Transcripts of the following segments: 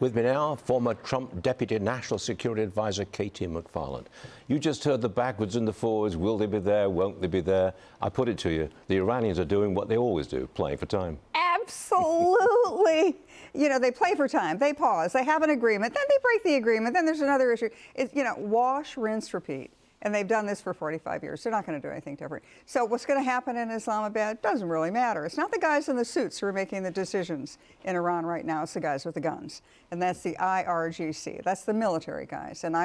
With me now, former Trump Deputy National Security Advisor Katie McFarland. You just heard the backwards and the forwards. Will they be there? Won't they be there? I put it to you, the Iranians are doing what they always do, playing for time. Absolutely. You know, they play for time. They pause. They have an agreement. Then they break the agreement. Then there's another issue. It's, you know, wash, rinse, repeat. And they've done this for 45 years. They're not going to do anything different. So what's going to happen in Islamabad doesn't really matter. It's not the guys in the suits who are making the decisions in Iran right now. It's the guys with the guns. And that's the IRGC. That's the military guys. And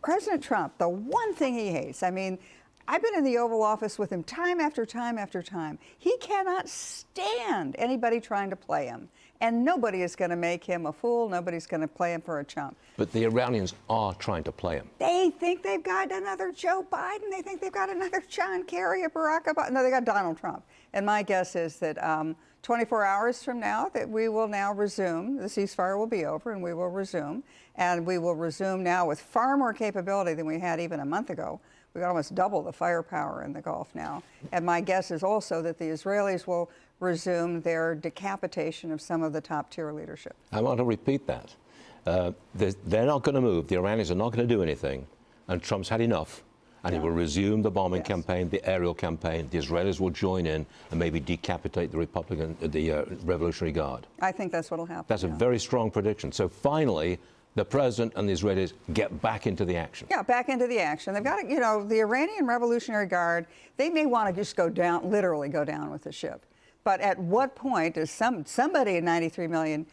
President Trump, the one thing he hates, I mean, I've been in the Oval Office with him time after time after time. He cannot stand anybody trying to play him. And nobody is going to make him a fool. Nobody's going to play him for a chump. But the Iranians are trying to play him. They think they've got another Joe Biden. They think they've got another John Kerry or Barack Obama. No, they got Donald Trump. And my guess is that 24 hours from now, that we will now resume. The ceasefire will be over, and we will resume. And we will resume now with far more capability than we had even a month ago. We've almost double the firepower in the Gulf now. And my guess is also that the Israelis will resume their decapitation of some of the top-tier leadership. I want to repeat that. They're not going to move. The Iranians are not going to do anything. And Trump's had enough. And he will resume the bombing campaign, the aerial campaign. The Israelis will join in and maybe decapitate the Revolutionary Guard. I think that's what will happen. That's a very strong prediction. So finally, the president and the Israelis get back into the action. Yeah, back into the action. They've got to, you know, the Iranian Revolutionary Guard, they may want to just go down, literally go down with the ship. But at what point does somebody in 93 million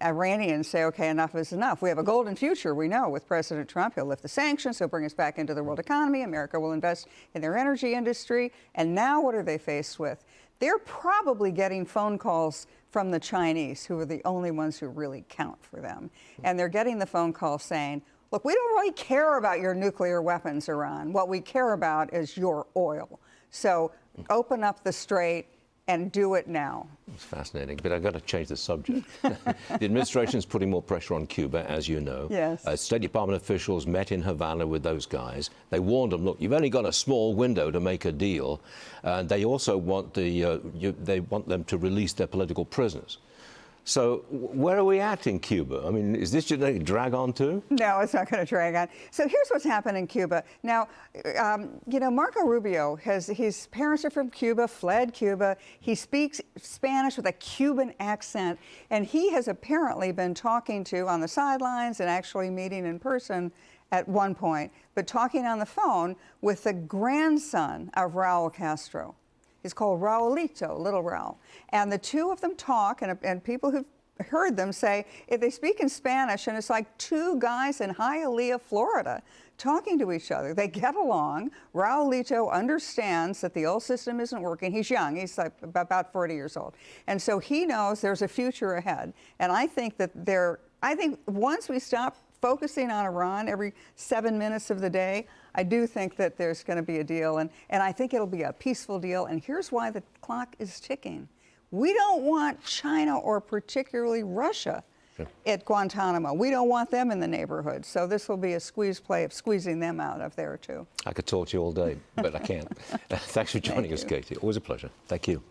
Iranians say, okay, enough is enough? We have a golden future, we know, with President Trump. He'll lift the sanctions, he'll bring us back into the world economy, America will invest in their energy industry. And now what are they faced with? They're probably getting phone calls from the Chinese, who are the only ones who really count for them. And they're getting the phone call saying, look, we don't really care about your nuclear weapons, Iran. What we care about is your oil. So open up the strait and do it now. It's fascinating, but I've got to change the subject. The administration is putting more pressure on Cuba, as you know. Yes. State Department officials met in Havana with those guys. They warned them, look, you've only got a small window to make a deal. They also want they want them to release their political prisoners. So where are we at in Cuba? I mean, is this just going to drag on too? No, it's not going to drag on. So here's what's happened in Cuba. Now, you know, Marco Rubio, his parents are from Cuba, fled Cuba. He speaks Spanish with a Cuban accent, and he has apparently been talking to, on the sidelines and actually meeting in person at one point, but talking on the phone with the grandson of Raul Castro. He's called Raulito, Little Raul. And the two of them talk, and people who've heard them say, if they speak in Spanish, and it's like two guys in Hialeah, Florida, talking to each other. They get along. Raulito understands that the old system isn't working. He's young. He's like about 40 years old. And so he knows there's a future ahead. And I think that I think once we stop focusing on Iran every 7 minutes of the day, I do think that there's going to be a deal, and I think it'll be a peaceful deal. And here's why the clock is ticking. We don't want China, or particularly Russia, at Guantanamo. We don't want them in the neighborhood. So this will be a squeeze play of squeezing them out of there, too. I could talk to you all day, but I can't. Thanks for joining us, Katie. Always a pleasure. Thank you.